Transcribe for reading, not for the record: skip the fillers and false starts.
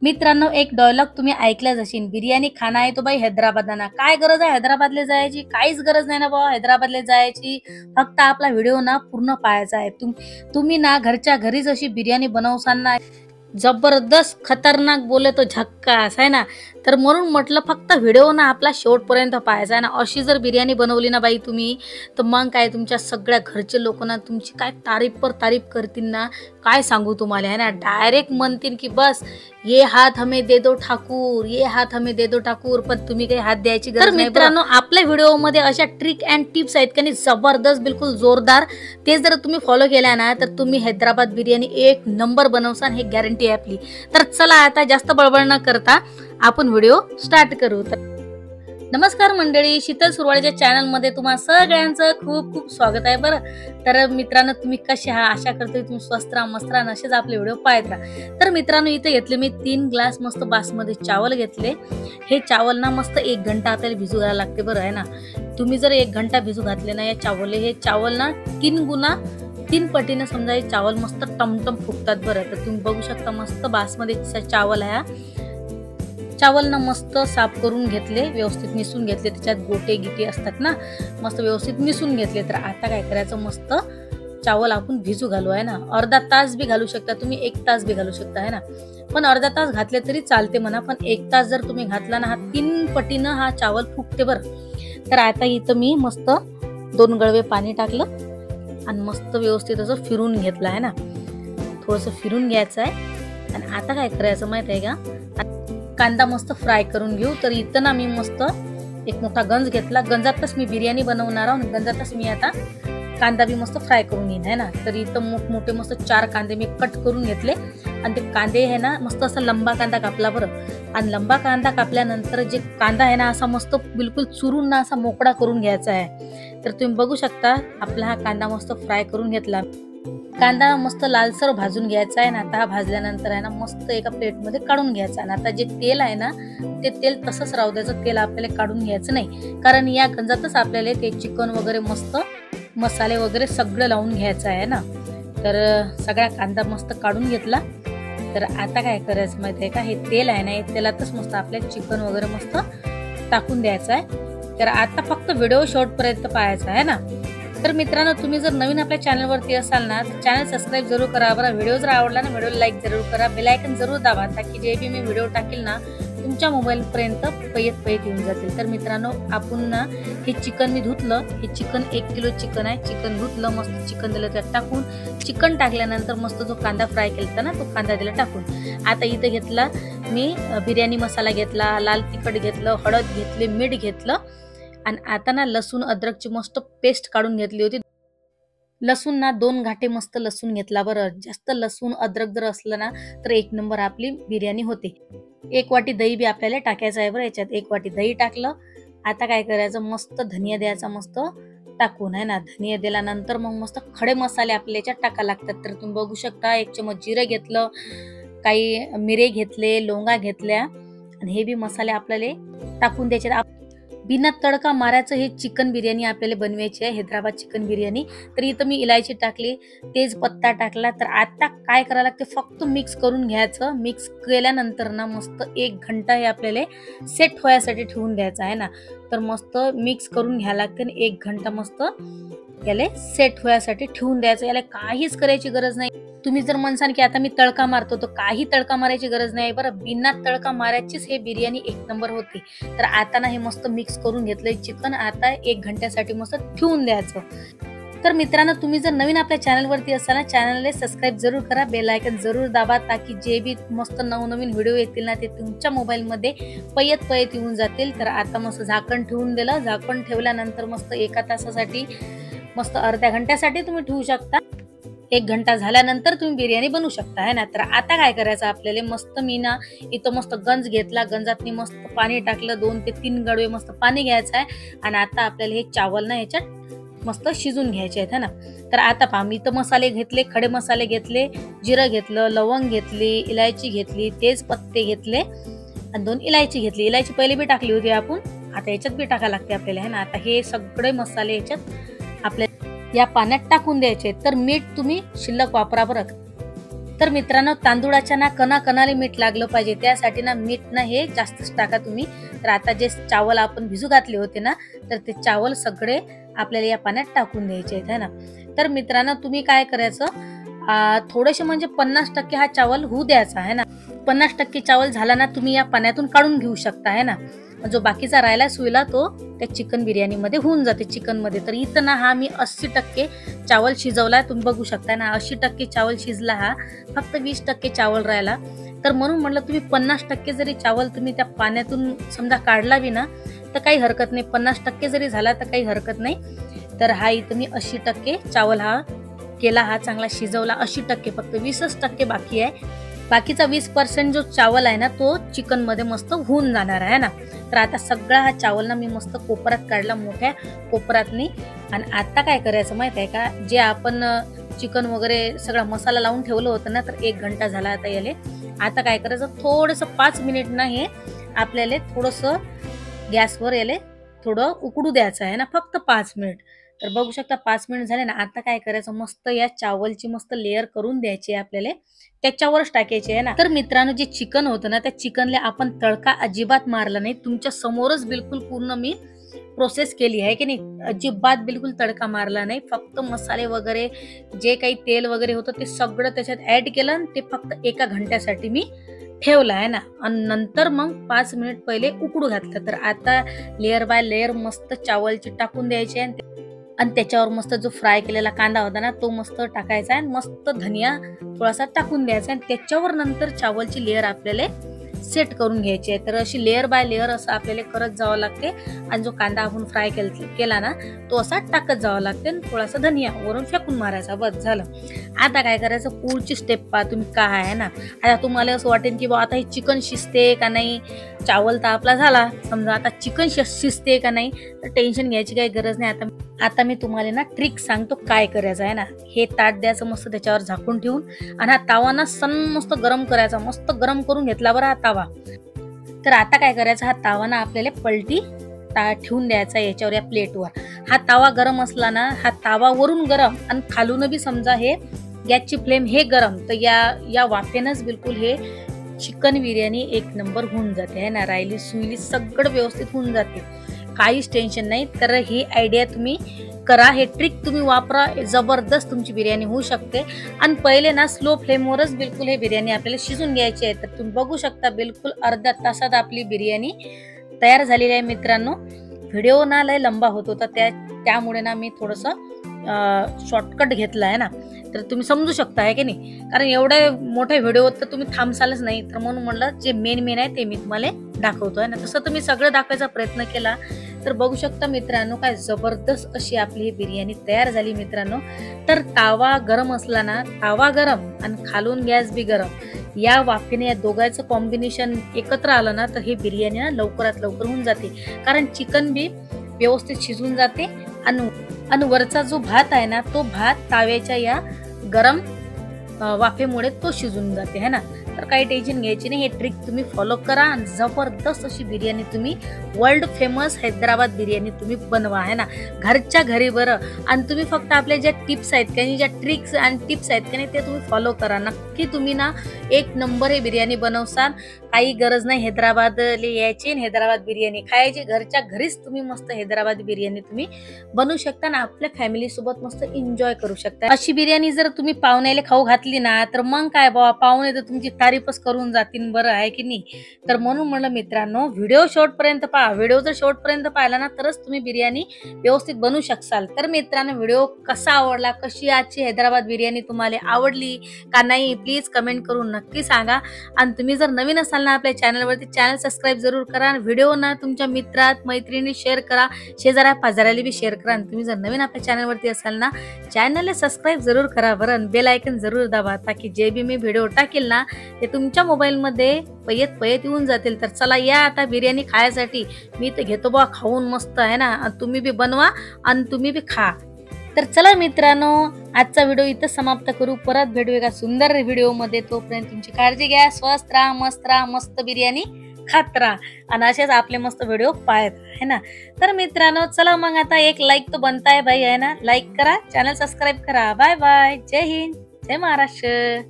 मित्रांनो, एक डायलॉग तुम्ही ऐकलाच असेल, बिर्याणी खाना आहे तो बाई हैदराबादना. काय गरज आहे हैदराबादला जायची? काहीच गरज नाही ना बाबा हैदराबादला जायची. फक्त आपला व्हिडिओ ना पूर्ण पाहायचा आहे. तुम्ही ना घरच्या घरीच अशी बिर्याणी बनवसान ना, जबरदस्त खतरनाक बोले तो झक्कास आहे ना. तर म्हणून म्हटलं फक्त व्हिडिओ ना आपला शेवटपर्यंत पाहायचा आहे ना. अशी जर बिर्याणी बनवली ना बाई तुम्ही, तर मग काय तुमच्या सगळ्या घरचे लोक ना तुमची काय तारीफ पर तारीफ करतील ना, काय सांगू तुम्हाला आहे ना. डायरेक्ट म्हणतील की बस ये हात हमें दे दो ठाकूर, ये हात हमें दे दो ठाकूर. पण तुम्ही काही हात द्यायची गरज नाही. मित्रांनो, आपल्या व्हिडिओमध्ये अशा ट्रिक अँड टिप्स आहेत की जबरदस्त, बिलकुल जोरदार. ते जर तुम्ही फॉलो केल्या ना, तर तुम्ही हैदराबाद बिर्याणी एक नंबर बनवसान, हे गॅरंटी आहे आपली. तर चला आता जास्त बळबळ न करता आपण व्हिडिओ स्टार्ट करू. नमस्कार मंडळी, शीतल सुरवाडीच्या चॅनलमध्ये तुम्हा सगळ्यांचं खूप खूप स्वागत आहे. बरं, तर मित्रांनो, तुम्ही कसे आहात? आशा करते तुम्ही स्वस्त राहा, मस्त राहा, असेच आपले व्हिडिओ पाहत राहा. तर मित्रांनो, इथे घेतले मी 3 ग्लास मस्त बासमती चावल घेतले. हे चावल ना मस्त 1 घंटा आपल्याला भिजू घालायला लागते. बरं आहे ना, तुम्ही जर 1 घंटा भिजू घातले ना या चावले, हे चावल ना 3 पटीने समजा हे चावल मस्त टमटम फुगतात. बरं, तर तुम्ही बघू शकता मस्त बासमती चावल आहे. चावल ना मस्त साफ करून घेतले, व्यवस्थित मिसून घेतले. त्याच्यात गोटे गिटे असतात ना, मस्त व्यवस्थित मिसून घेतले. तर आता काय करायचं, मस्त चावल आपण भिजू घालू आहे ना. अर्धा तास बी घालू शकता तुम्ही, 1 तास बी घालू शकता आहे ना. पण अर्धा तास घातले तरी चालते म्हणा, पण 1 तास जर तुम्ही घातला ना, हा 3 पटीनं हा चावल फुगते. बरं, तर आता इथं मी मस्त 2 गळवे पाणी टाकलं आणि मस्त व्यवस्थित असं फिरून घेतलं आहे ना. थोडंसं फिरून घ्यायचं आहे. आणि आता काय करायचं माहित आहे का, कांदा मस्त फ्राय करून घेऊ. तर इथं ना मी मस्त एक मोठा गंज घेतला. गंजातच मी बिर्याणी बनवणार आहोत. गंजातच मी आता कांदा बी मस्त फ्राय करून घेईन आहे ना. तर इथं मोठमोठे मस्त 4 कांदे मी कट करून घेतले. आणि ते कांदे आहे ना, मस्त असा लंबा कांदा कापला. बरं, आणि लंबा कांदा कापल्यानंतर जे कांदा आहे ना, असा मस्त बिलकुल चुरून ना असा मोकळा करून घ्यायचा आहे. तर तुम्ही बघू शकता आपला हा कांदा मस्त फ्राय करून घेतला. कांदा मस्त लालसर भाजून घ्यायचा आहे ना. आता हा भाजल्यानंतर आहे ना मस्त एका प्लेटमध्ये काढून घ्यायचा. आणि आता जे तेल आहे ना, ते तेल तसंच राहू द्यायचं. तेल आपल्याला काढून घ्यायचं नाही, कारण या गंजातच आपल्याला ते चिकन वगैरे मस्त मसाले वगैरे सगळं लावून घ्यायचं आहे ना. तर सगळा कांदा मस्त काढून घेतला. तर आता काय करायचं माहिती आहे का, हे तेल आहे ना, हे तेलातच मस्त आपल्याला चिकन वगैरे मस्त टाकून द्यायचं आहे. तर आता फक्त व्हिडिओ शेवटपर्यंत पाहायचा आहे ना. तर मित्रांनो, तुम्ही जर नवीन आपल्या चॅनलवरती असाल ना, तर चॅनल सबस्क्राईब जरूर करा. बरं, व्हिडिओ जर आवडला ना, व्हिडिओ लाईक जरूर करा, बेल आयकन जरूर दाबा, ताकी जे बी मी व्हिडिओ टाकेल ना तुमच्या मोबाईलपर्यंत पयत येऊन जातील. तर मित्रांनो, आपण ना हे चिकन मी धुतलं. हे चिकन 1 किलो चिकन आहे. चिकन धुतलं, मस्त चिकन दिलं त्यात टाकून. चिकन टाकल्यानंतर मस्त जो कांदा फ्राय केला ना, तो कांदा दिला टाकून. आता इथं घेतला मी बिर्याणी मसाला घेतला, लाल तिखट घेतलं, हळद घेतली, मीठ घेतलं. आणि आता ना लसूण अद्रकची मस्त पेस्ट काढून घेतली होती. लसूण ना 2 घाटे मस्त लसूण घेतला. बरं, जास्त लसूण अद्रक जर असलं ना, तर 1 नंबर आपली बिर्याणी होते. 1 वाटी दही बी आपल्याला टाकायचं आहे. बरं, याच्यात 1 वाटी दही टाकलं. आता काय करायचं, मस्त धनिया द्यायचा मस्त टाकून आहे ना. धनिया दिल्यानंतर मग मस्त खडे मसाले आपल्या याच्यात टाकायला लागतात. तर तुम्ही बघू शकता 1 चमच जिरं घेतलं, काही मिरे घेतले, लोंगा घेतल्या. आणि हे बी मसाले आपल्याला टाकून द्यायचे. बिना तडका मारायचं हे चिकन बिर्याणी आपल्याला बनवायची आहे, हैदराबाद चिकन बिर्याणी. तर इथं मी इलायची टाकली, तेजपत्ता टाकला. तर आता काय करायला लागते, फक्त मिक्स करून घ्यायचं. मिक्स केल्यानंतर ना मस्त 1 घंटा हे आपल्याला सेट व्हायसाठी ठेवून द्यायचं आहे ना. तर मस्त मिक्स करून घ्यायला लागते आणि 1 घंटा मस्त याला सेट व्हायसाठी ठेवून द्यायचं. याला काहीच करायची गरज नाही. तुम्ही जर म्हणसान की आता मी तडका मारतो, तर काही तडका मारायची गरज नाही. बरं, बिना तडका मारायचीच हे बिर्याणी 1 नंबर होती. तर आता ना हे मस्त मिक्स करून घेतलंय चिकन. आता 1 घंट्यासाठी मस्त ठेवून द्यायचं. तर मित्रांनो, तुम्ही जर नवीन आपल्या चॅनलवरती असाल ना, चॅनलला सबस्क्राईब जरूर करा, बेल आयकन जरूर दाबा, ताकी जे बी मस्त नवनवीन व्हिडिओ येतील ना, ते तुमच्या मोबाईलमध्ये पयत येऊन जातील. तर आता मस्त झाकण ठेवून दिलं. झाकण ठेवल्यानंतर मस्त 1 तासासाठी, मस्त अर्ध्या घंट्यासाठी तुम्ही ठेवू शकता. 1 घंटा झाल्यानंतर तुम्ही बिर्याणी बनवू शकता आहे ना. तर आता काय करायचं आपल्याला, मस्त मी ना इथं मस्त गंज घेतला. गंजात मी मस्त पाणी टाकलं. 2 ते 3 गडवे मस्त पाणी घ्यायचं आहे. आणि आता आपल्याला हे चावल ना ह्याच्यात मस्त शिजून घ्यायचे आहेत ना. तर आता पहा, मी तर मसाले घेतले, खडे मसाले घेतले, जिरं घेतलं, लवंग घेतली, इलायची घेतली, तेजपत्ते घेतले आणि 2 इलायची घेतली. इलायची पहिले बी टाकली होती आपण, आता याच्यात बी टाकायला लागते आपल्याला आहे ना. आता हे सगळे मसाले याच्यात आपल्या या पाण्यात टाकून द्यायचे. तर मीठ तुम्ही शिल्लक वापरा बरं. तर मित्रांनो, तांदूळाच्या ना कणाकणाला मीठ लागलं पाहिजे, त्यासाठी ना मीठ ना हे जास्तच टाका तुम्ही. तर आता जे चावल आपण भिजू घातले होते ना, तर ते चावल सगळे आपल्याला या पाण्यात टाकून द्यायचे आहेत, है ना. तर मित्रांनो, तुम्ही काय करायचं, थोडेसे म्हणजे 50% हा चावल होऊ द्यायचा आहे ना. 50% चावल झाला ना, तुम्ही या पाण्यातून काढून घेऊ शकता, है ना. जो बाकीचा राहिला सुईला तो त्या चिकन बिर्याणी मध्ये होऊन जाते चिकन मध्ये. तर इथं ना हा मी 80% चावल शिजवला, तुम्ही बघू शकता ना. 80% चावल शिजला, हा फक्त 20% चावल राहिला. तर म्हणून म्हटलं तुम्ही 50% जरी चावल तुम्ही त्या पाण्यातून समजा काढला बी ना, तर काही हरकत नाही. 50% जरी झाला तर काही हरकत नाही. तर हा इथं मी 80% चावल हा केला, हा चांगला शिजवला. 80% फक्त 20% बाकी आहे. बाकीचा 20% जो चावल आहे ना, तो चिकन मध्ये मस्त होऊन जाणार आहे ना. तर आता सगळा हा चावल ना मी मस्त कोपऱ्यात काढला, मोठ्या कोपऱ्यातनी. आणि आता काय करायचं माहित आहे का, जे आपण चिकन वगैरे सगळा मसाला लावून ठेवलं होतं ना, तर 1 घंटा झाला आता याले. आता काय करायचं, थोडंसं 5 मिनिट ना हे आपल्याला थोडंसं गॅसवर याले थोडं उकडू द्यायचं आहे ना, फक्त 5 मिनिट. तर बघू शकता 5 मिनिट झाले ना. आता काय करायचं, मस्त या चावलची मस्त लेअर करून द्यायची आपल्याला, त्याच्यावरच टाकायची आहे ना. तर मित्रांनो, जे चिकन होतं ना, त्या चिकनला आपण तडका अजिबात मारला नाही. तुमच्या समोरच बिलकुल पूर्ण मी प्रोसेस केली आहे की नाही. अजिबात बिलकुल तडका मारला नाही. फक्त मसाले वगैरे जे काही तेल वगैरे होतं ते सगळं त्याच्यात ऍड केलं आणि ते फक्त 1 घंट्यासाठी मी ठेवलं आहे ना. आणि नंतर मग 5 मिनिट पहिले उकडू घातलं. तर आता लेअर बाय लेअर मस्त चावलची टाकून द्यायची आहे आणि त्याच्यावर मस्त जो फ्राय केलेला कांदा होता ना, तो मस्त टाकायचा आहे. मस्त धनिया थोडासा टाकून द्यायचा आणि त्याच्यावर नंतर चावलची लेअर आपल्याला सेट करून घ्यायची आहे. तर अशी लेअर बाय लेअर असं आपल्याला करत जावं लागते. आणि जो कांदा आपण फ्राय केला ना, तो असा टाकत जावा लागते. थोडासा धनिया वरून फेकून मारायचा, बस झालं. आता काय करायचं, पुढची स्टेप पहा तुम्ही काय आहे ना. आता तुम्हाला असं वाटेल की बा आता हे चिकन शिजते का नाही, चावल तर आपला झाला समजा, आता चिकन शिजते का नाही, तर टेन्शन घ्यायची काही गरज नाही. आता मी तुम्हाला ना ट्रिक सांगतो काय करायचं आहे ना. हे ताट द्यायचं मस्त त्याच्यावर झाकून ठेवून, आणि हा तावा ना मस्त गरम करायचा. मस्त गरम करून घेतला बरं हा तावा. तर आता काय करायचं, हा तावा ना आपल्याला पलटी ठेवून द्यायचा याच्यावर, या प्लेटवर. हा तावा गरम असला ना, हा तावा वरून गरम आणि खालून बी समजा हे गॅसची फ्लेम हे गरम. तर या वाफेनच बिलकुल हे चिकन बिर्याणी 1 नंबर होऊन जाते है ना. राहिली सुईली सगळं व्यवस्थित होऊन जाते, काहीच टेन्शन नाही. तर ही आयडिया तुम्ही करा, हे ट्रिक तुम्ही वापरा, जबरदस्त तुमची बिर्याणी होऊ शकते. आणि पहिले ना स्लो फ्लेमवरच बिलकुल हे बिर्याणी आपल्याला शिजून घ्यायची आहे. तर तुम्ही बघू शकता बिलकुल अर्ध्या तासात आपली बिर्याणी तयार झालेली आहे. मित्रांनो, व्हिडिओ ना लय लंबा होत होता, त्यामुळे ना मी थोडंसं शॉर्टकट घेतला आहे ना. तर तुम्ही समजू शकता आहे की नाही, कारण एवढे मोठे व्हिडिओ तर तुम्ही थांबसालच नाही. तर म्हणून म्हणलं जे मेन आहे ते मी तुम्हाला दाखवतो आहे ना. तसं तुम्ही सगळं दाखवायचा प्रयत्न केला. तर बघू शकता मित्रांनो, काय जबरदस्त अशी आपली ही बिर्याणी तयार झाली मित्रांनो. तर तावा गरम असला ना, तावा गरम आणि खालून गॅस बी गरम, या वाफेने या दोघांचं कॉम्बिनेशन एकत्र आलं ना, तर ही बिर्याणी ना लवकरात लवकर होऊन जाते. कारण चिकन बी व्यवस्थित शिजून जाते आणि वरचा जो भात आहे ना, तो भात ताव्याच्या या गरम वाफेमुळे तो शिजून जाते है ना. तर काही टेन्शन घ्यायची नाही, हे ट्रिक तुम्ही फॉलो करा आणि जबरदस्त अशी बिर्याणी तुम्ही वर्ल्ड फेमस हैदराबाद बिर्याणी तुम्ही बनवा है ना, घरच्या घरी बरं. आणि तुम्ही फक्त आपल्या ज्या टिप्स आहेत की ज्या ट्रिक्स आणि टिप्स आहेत की नाही, ते तुम्ही फॉलो करा. नक्की तुम्ही ना 1 नंबर हे बिर्याणी बनवसाल. काही गरज नाही हैदराबादला यायची आणि हैदराबाद बिर्याणी खायची. घरच्या घरीच तुम्ही मस्त हैदराबादी बिर्याणी तुम्ही बनवू शकता ना, आपल्या फॅमिली सोबत मस्त एन्जॉय करू शकता. अशी बिर्याणी जर तुम्ही पाहुण्याला खाऊ घातली ना, तर मग काय बाबा, पाहुणे तर तुमची तारीफच करून जातील, बरं आहे की नाही. तर म्हणून म्हणलं मित्रांनो, व्हिडिओ शेवटपर्यंत पहा. व्हिडिओ जर शेवटपर्यंत पाहिला ना, तरच तुम्ही बिर्याणी व्यवस्थित बनवू शकाल. तर मित्रांनो, व्हिडिओ कसा आवडला, कशी आजची हैदराबाद बिर्याणी तुम्हाला आवडली का नाही, प्लीज कमेंट करून नक्की सांगा. आणि तुम्ही जर नवीन असाल ना आपल्या चॅनलवरती, चॅनल सबस्क्राईब जरूर करा. व्हिडिओ ना तुमच्या मित्रात मैत्रिणी शेअर करा, शेजाऱ्या पाजाऱ्याला बी शेअर करा. आणि तुम्ही जर नवीन आपल्या चॅनलवरती असाल ना, चॅनलला सबस्क्राईब जरूर करा बरं. बेल आयकन जरूर दाबा, ताकी जे बी मी व्हिडिओ टाकेल ना, ते तुमच्या मोबाईलमध्ये पयत येऊन जातील. तर चला या आता बिर्याणी खायसाठी. मी तर घेतो बा खाऊन मस्त आहे ना, तुम्ही बी बनवा आणि तुम्ही बी खा. तर चला मित्रांनो, आजचा व्हिडिओ इथं समाप्त करू. परत भेटू एका सुंदर व्हिडिओ मध्ये. तोपर्यंत तुमची काळजी घ्या, स्वस्त राहा, मस्त राहा, मस्त बिर्याणी खात राहा आणि असेच आपले मस्त व्हिडिओ पाहत है ना. तर मित्रांनो, चला मग आता एक लाईक तो बनताय भाई है ना, लाईक करा, चॅनल सबस्क्राईब करा. बाय बाय, जय हिंद, जय महाराष्ट्र.